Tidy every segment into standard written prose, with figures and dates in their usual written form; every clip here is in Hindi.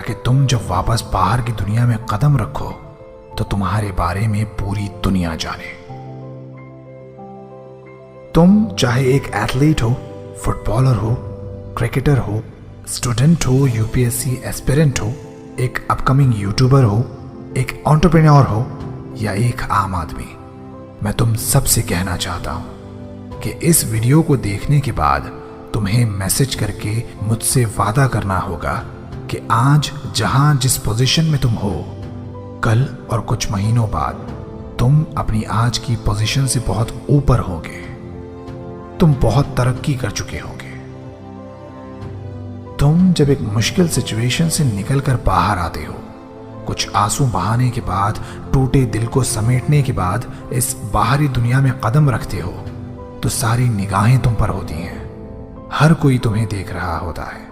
ताकि तुम जब वापस बाहर की दुनिया में कदम रखो तो तुम्हारे बारे में पूरी दुनिया जाने। तुम चाहे एक एथलीट हो, फुटबॉलर हो, क्रिकेटर हो, स्टूडेंट हो, यूपीएससी एस्पिरेंट हो, एक अपकमिंग यूट्यूबर हो, एक एंटरप्रेन्योर हो या एक आम आदमी, मैं तुम सबसे कहना चाहता हूं कि इस वीडियो को देखने के बाद तुम्हें मैसेज करके मुझसे वादा करना होगा कि आज जहां जिस पोजीशन में तुम हो, कल और कुछ महीनों बाद तुम अपनी आज की पोजीशन से बहुत ऊपर होगे। तुम बहुत तरक्की कर चुके होगे। तुम जब एक मुश्किल सिचुएशन से निकलकर बाहर आते हो, कुछ आंसू बहाने के बाद, टूटे दिल को समेटने के बाद इस बाहरी दुनिया में कदम रखते हो, तो सारी निगाहें तुम पर होती हैं। हर कोई तुम्हें देख रहा होता है।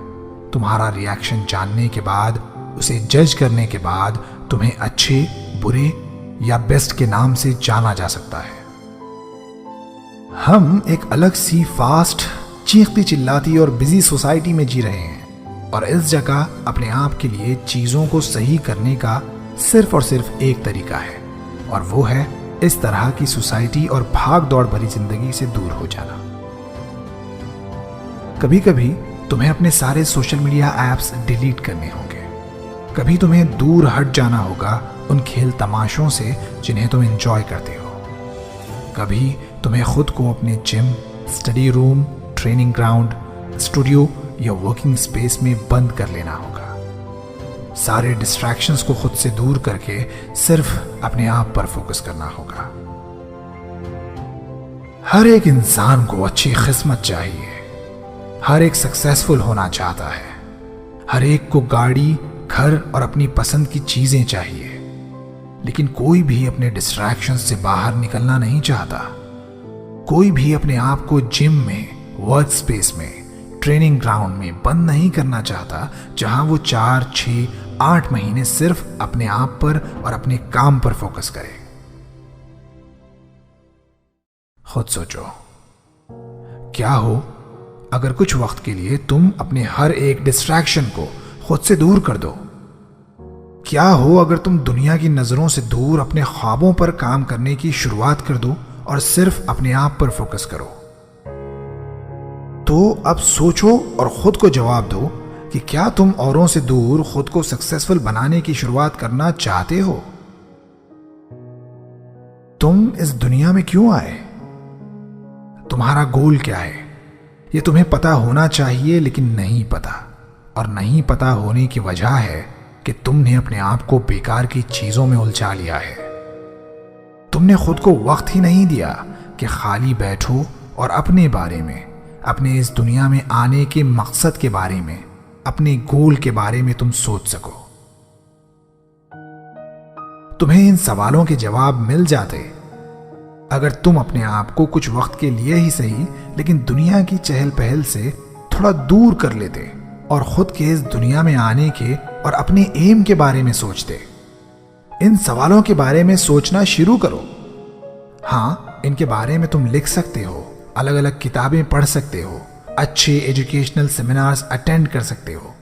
तुम्हारा रिएक्शन जानने के बाद, उसे जज करने के बाद तुम्हें अच्छे, बुरे या बेस्ट के नाम से जाना जा सकता है। हम एक अलग सी फास्ट, चीखती चिल्लाती और बिजी सोसाइटी में जी रहे हैं और इस जगह अपने आप के लिए चीजों को सही करने का सिर्फ और सिर्फ एक तरीका है, और वो है इस तरह की सोसाइटी और भाग दौड़ भरी जिंदगी से दूर हो जाना। कभी कभी तुम्हें अपने सारे सोशल मीडिया ऐप्स डिलीट करने होंगे। कभी तुम्हें दूर हट जाना होगा उन खेल तमाशों से जिन्हें तुम एंजॉय करते हो। कभी तुम्हें खुद को अपने gym, study room, training ground, studio या वर्किंग स्पेस में बंद कर लेना होगा। सारे डिस्ट्रैक्शंस को खुद से दूर करके सिर्फ अपने आप पर फोकस करना होगा। हर एक इंसान को अच्छी किस्मत चाहिए। हर एक सक्सेसफुल होना चाहता है। हर एक को गाड़ी, घर और अपनी पसंद की चीजें चाहिए, लेकिन कोई भी अपने डिस्ट्रैक्शंस से बाहर निकलना नहीं चाहता। कोई भी अपने आप को जिम में, वर्क स्पेस में, ट्रेनिंग ग्राउंड में बंद नहीं करना चाहता, जहां वो 4, 6, 8 महीने सिर्फ अपने आप पर और अपने काम पर फोकस करे। खुद सोचो, क्या हो अगर कुछ वक्त के लिए तुम अपने हर एक डिस्ट्रैक्शन को खुद से दूर कर दो? क्या हो अगर तुम दुनिया की नजरों से दूर अपने ख्वाबों पर काम करने की शुरुआत कर दो और सिर्फ अपने आप पर फोकस करो? तो अब सोचो और खुद को जवाब दो कि क्या तुम औरों से दूर खुद को सक्सेसफुल बनाने की शुरुआत करना चाहते हो? तुम इस दुनिया में क्यों आए? तुम्हारा गोल क्या है? ये तुम्हें पता होना चाहिए, लेकिन नहीं पता। और नहीं पता होने की वजह है कि तुमने अपने आप को बेकार की चीजों में उलझा लिया है। तुमने खुद को वक्त ही नहीं दिया कि खाली बैठो और अपने बारे में, अपने इस दुनिया में आने के मकसद के बारे में, अपने गोल के बारे में तुम सोच सको। तुम्हें इन सवालों के जवाब मिल जाते अगर तुम अपने आप को कुछ वक्त के लिए ही सही, लेकिन दुनिया की चहल पहल से थोड़ा दूर कर लेते और खुद के इस दुनिया में आने के और अपने एम के बारे में सोचते। इन सवालों के बारे में सोचना शुरू करो। हाँ, इनके बारे में तुम लिख सकते हो, अलग अलग किताबें पढ़ सकते हो, अच्छे एजुकेशनल सेमिनार्स अटेंड कर सकते हो,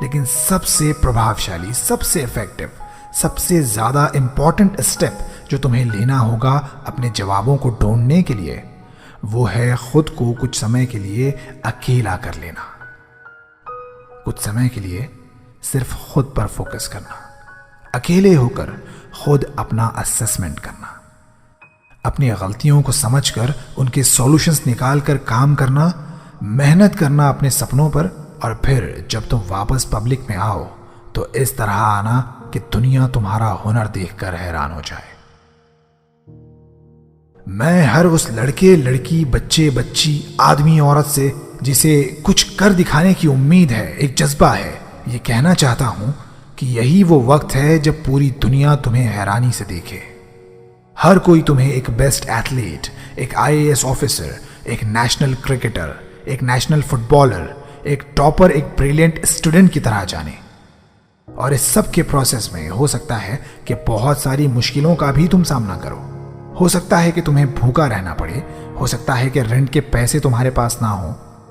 लेकिन सबसे प्रभावशाली, सबसे इफेक्टिव, सबसे ज्यादा इंपॉर्टेंट स्टेप जो तुम्हें लेना होगा अपने जवाबों को ढूंढने के लिए, वो है खुद को कुछ समय के लिए अकेला कर लेना। कुछ समय के लिए सिर्फ खुद पर फोकस करना, अकेले होकर खुद अपना असेसमेंट करना, अपनी गलतियों को समझकर उनके सॉल्यूशंस निकाल कर काम करना, मेहनत करना अपने सपनों पर, और फिर जब तुम वापस पब्लिक में आओ तो इस तरह आना कि दुनिया तुम्हारा हुनर देखकर हैरान हो जाए। मैं हर उस लड़के, लड़की, बच्चे, बच्ची, आदमी, औरत से जिसे कुछ कर दिखाने की उम्मीद है, एक जज्बा है, ये कहना चाहता हूं कि यही वो वक्त है जब पूरी दुनिया तुम्हें हैरानी से देखे। हर कोई तुम्हें एक बेस्ट एथलीट, एक आईएएस ऑफिसर, एक नेशनल क्रिकेटर, एक नेशनल फुटबॉलर, एक टॉपर, एक ब्रिलियंट स्टूडेंट की तरह जाने। और इस सब के प्रोसेस में हो सकता है कि बहुत सारी मुश्किलों का भी तुम सामना करो। हो सकता है कि तुम्हें भूखा रहना पड़े, हो सकता है कि रेंट के पैसे तुम्हारे पास ना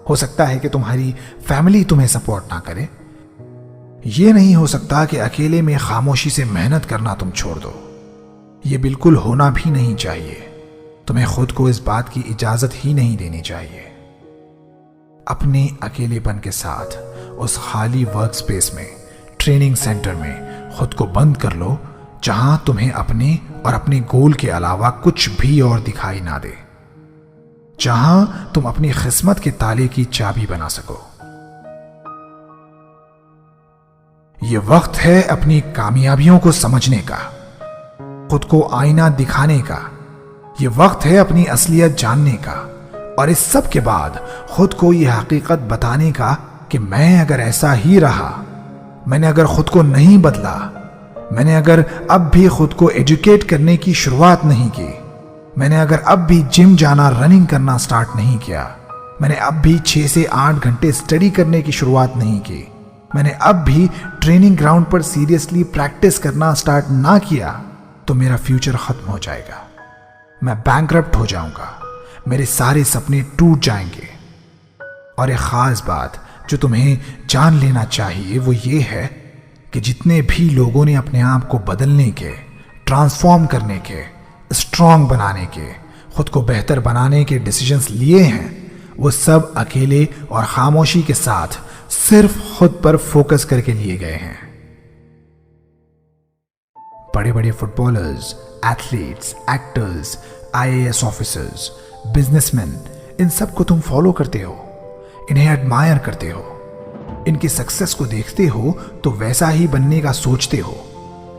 हो सकता है कि तुम्हारी फैमिली तुम्हें सपोर्ट ना करे, ये नहीं हो सकता कि अकेले में खामोशी से मेहनत करना तुम छोड़ दो। ये बिल्कुल होना भी नहीं चाहिए। तुम्हें खुद को इस बात की इजाजत ही नहीं देनी चाहिए। अपने अकेलेपन के साथ उस खाली वर्क स्पेस में, ट्रेनिंग सेंटर में खुद को बंद कर लो, जहां तुम्हें अपने और अपने गोल के अलावा कुछ भी और दिखाई ना दे, जहां तुम अपनी किस्मत के ताले की चाबी बना सको। यह वक्त है अपनी कामयाबियों को समझने का, खुद को आईना दिखाने का। यह वक्त है अपनी असलियत जानने का, और इस सब के बाद खुद को यह हकीकत बताने का कि मैं अगर ऐसा ही रहा, मैंने अगर खुद को नहीं बदला, मैंने अगर अब भी खुद को एजुकेट करने की शुरुआत नहीं की, मैंने अगर अब भी जिम जाना, रनिंग करना स्टार्ट नहीं किया, मैंने अब भी 6 से 8 घंटे स्टडी करने की शुरुआत नहीं की, मैंने अब भी ट्रेनिंग ग्राउंड पर सीरियसली प्रैक्टिस करना स्टार्ट ना किया, तो मेरा फ्यूचर खत्म हो जाएगा। मैं बैंकरप्ट हो जाऊंगा, मेरे सारे सपने टूट जाएंगे। और एक खास बात जो तुम्हें जान लेना चाहिए वो ये है कि जितने भी लोगों ने अपने आप को बदलने के, ट्रांसफॉर्म करने के, स्ट्रांग बनाने के, खुद को बेहतर बनाने के डिसीजंस लिए हैं, वो सब अकेले और खामोशी के साथ सिर्फ खुद पर फोकस करके लिए गए हैं। बड़े बड़े footballers, athletes, actors, IAS officers, businessmen, इन सब को तुम फॉलो करते हो, इन्हें एडमायर करते हो, इनकी सक्सेस को देखते हो तो वैसा ही बनने का सोचते हो,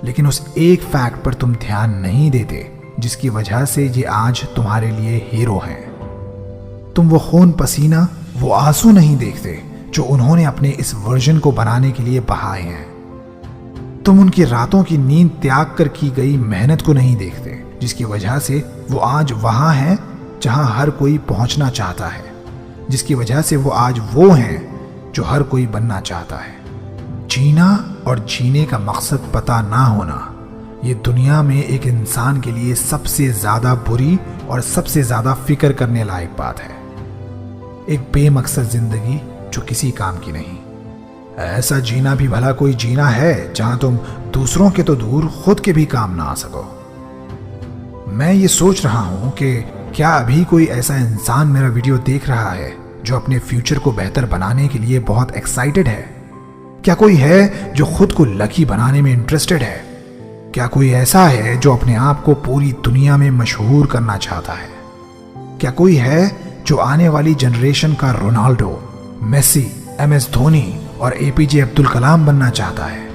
लेकिन उस एक फैक्ट पर तुम ध्यान नहीं देते जिसकी वजह से ये आज तुम्हारे लिए हीरो हैं। तुम वो खून पसीना, वो आंसू नहीं देखते जो उन्होंने अपने इस वर्जन को बनाने के लिए बहाए हैं। तुम उनकी रातों की नींद त्याग कर की गई मेहनत को नहीं देखते जिसकी वजह से वो आज वहां हैं जहां हर कोई पहुंचना चाहता है, जिसकी वजह से वो आज वो हैं जो हर कोई बनना चाहता है। जीना और जीने का मकसद पता ना होना, ये दुनिया में एक इंसान के लिए सबसे ज्यादा बुरी और सबसे ज्यादा फिक्र करने लायक बात है। एक बेमकसद जिंदगी जो किसी काम की नहीं। ऐसा जीना भी भला कोई जीना है जहां तुम दूसरों के तो दूर खुद के भी काम ना आ सको। मैं ये सोच रहा हूं कि क्या अभी कोई ऐसा इंसान मेरा वीडियो देख रहा है जो अपने फ्यूचर को बेहतर बनाने के लिए बहुत एक्साइटेड है? क्या कोई है जो खुद को लकी बनाने में इंटरेस्टेड है? क्या कोई ऐसा है जो अपने आप को पूरी दुनिया में मशहूर करना चाहता है? क्या कोई है जो आने वाली जनरेशन का रोनाल्डो, मेसी, MS धोनी और APJ अब्दुल कलाम बनना चाहता है?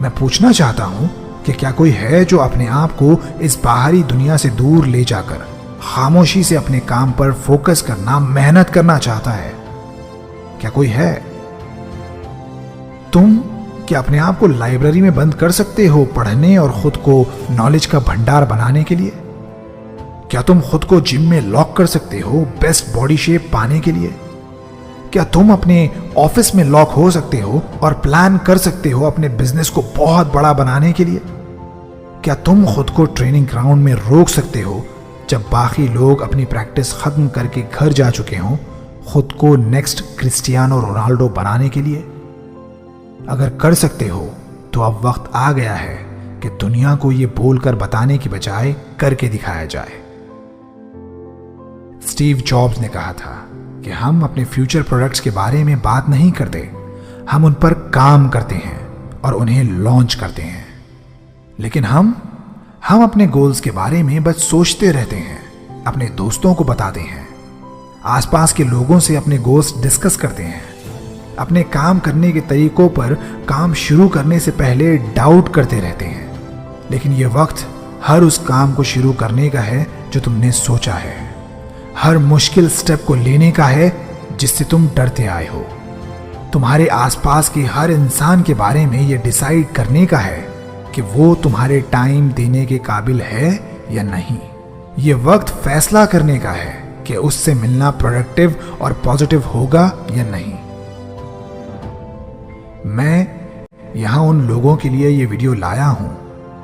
मैं पूछना चाहता हूं कि क्या कोई है जो अपने आप को इस बाहरी दुनिया से दूर ले जाकर खामोशी से अपने काम पर फोकस करना, मेहनत करना चाहता है? क्या कोई है? तुम क्या अपने आप को लाइब्रेरी में बंद कर सकते हो पढ़ने और खुद को नॉलेज का भंडार बनाने के लिए? क्या तुम खुद को जिम में लॉक कर सकते हो बेस्ट बॉडी शेप पाने के लिए? क्या तुम अपने ऑफिस में लॉक हो सकते हो और प्लान कर सकते हो अपने बिजनेस को बहुत बड़ा बनाने के लिए? क्या तुम खुद को ट्रेनिंग ग्राउंड में रोक सकते हो जब बाकी लोग अपनी प्रैक्टिस खत्म करके घर जा चुके हों, खुद को नेक्स्ट क्रिस्टियानो रोनाल्डो बनाने के लिए? अगर कर सकते हो तो अब वक्त आ गया है कि दुनिया को यह बोलकर बताने की बजाय करके दिखाया जाए। स्टीव जॉब्स ने कहा था कि हम अपने फ्यूचर प्रोडक्ट्स के बारे में बात नहीं करते, हम उन पर काम करते हैं और उन्हें लॉन्च करते हैं। लेकिन हम अपने गोल्स के बारे में बस सोचते रहते हैं, अपने दोस्तों को बताते हैं, आसपास के लोगों से अपने गोल्स डिस्कस करते हैं, अपने काम करने के तरीकों पर काम शुरू करने से पहले डाउट करते रहते हैं। लेकिन यह वक्त हर उस काम को शुरू करने का है जो तुमने सोचा है, हर मुश्किल स्टेप को लेने का है जिससे तुम डरते आए हो, तुम्हारे आसपास के हर इंसान के बारे में यह डिसाइड करने का है कि वो तुम्हारे टाइम देने के काबिल है या नहीं। यह वक्त फैसला करने का है कि उससे मिलना प्रोडक्टिव और पॉजिटिव होगा या नहीं। मैं यहां उन लोगों के लिए यह वीडियो लाया हूं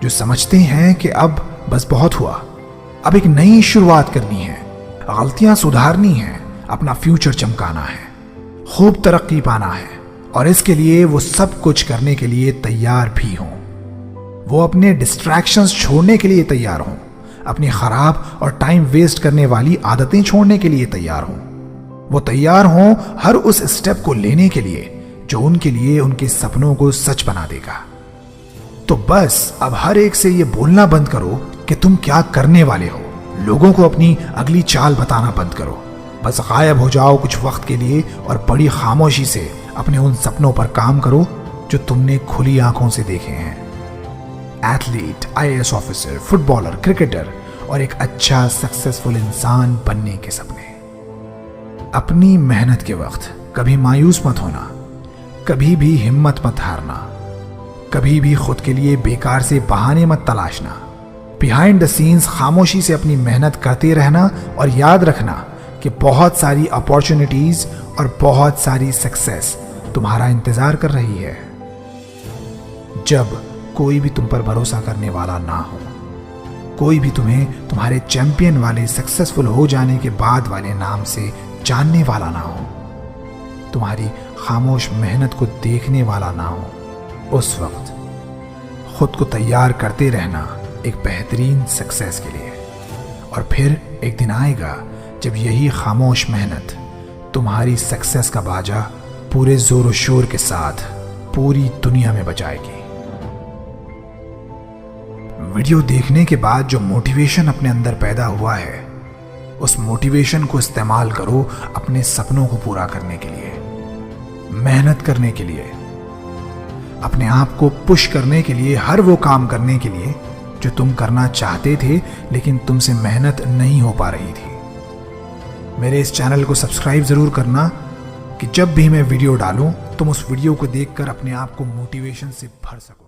जो समझते हैं कि अब बस बहुत हुआ, अब एक नई शुरुआत करनी है, गलतियां सुधारनी है, अपना फ्यूचर चमकाना है, खूब तरक्की पाना है और इसके लिए वो सब कुछ करने के लिए तैयार भी हों। वो अपने डिस्ट्रैक्शंस छोड़ने के लिए तैयार हों, अपनी खराब और टाइम वेस्ट करने वाली आदतें छोड़ने के लिए तैयार हों। वो तैयार हों हर उस स्टेप को लेने के लिए जो उनके लिए उनके सपनों को सच बना देगा। तो बस अब हर एक से ये बोलना बंद करो कि तुम क्या करने वाले हो। लोगों को अपनी अगली चाल बताना बंद करो। बस गायब हो जाओ कुछ वक्त के लिए और बड़ी खामोशी से अपने उन सपनों पर काम करो जो तुमने खुली आंखों से देखे हैं। Athlete, IAS officer, footballer, cricketer और एक अच्छा सक्सेसफुल इंसान बनने के सपने। अपनी मेहनत के वक्त कभी मायूस मत होना, कभी भी हिम्मत मत हारना, कभी भी खुद के लिए बेकार से बहाने मत तलाशना। बिहाइंड द सीन्स खामोशी से अपनी मेहनत करते रहना और याद रखना कि बहुत सारी अपॉर्चुनिटीज और बहुत सारी सक्सेस तुम्हारा इंतजार कर रही है। जब कोई भी तुम पर भरोसा करने वाला ना हो, कोई भी तुम्हें तुम्हारे चैंपियन वाले सक्सेसफुल हो जाने के बाद वाले नाम से जानने वाला ना हो, तुम्हारी खामोश मेहनत को देखने वाला ना हो, उस वक्त खुद को तैयार करते रहना एक बेहतरीन सक्सेस के लिए। और फिर एक दिन आएगा जब यही खामोश मेहनत तुम्हारी सक्सेस का बाजा पूरे जोर शोर के साथ पूरी दुनिया में बजाएगी। वीडियो देखने के बाद जो मोटिवेशन अपने अंदर पैदा हुआ है, उस मोटिवेशन को इस्तेमाल करो अपने सपनों को पूरा करने के लिए, मेहनत करने के लिए, अपने आप को पुश करने के लिए, हर वो काम करने के लिए जो तुम करना चाहते थे लेकिन तुमसे मेहनत नहीं हो पा रही थी। मेरे इस चैनल को सब्सक्राइब जरूर करना कि जब भी मैं वीडियो डालूं तुम उस वीडियो को देखकर अपने आप को मोटिवेशन से भर सको।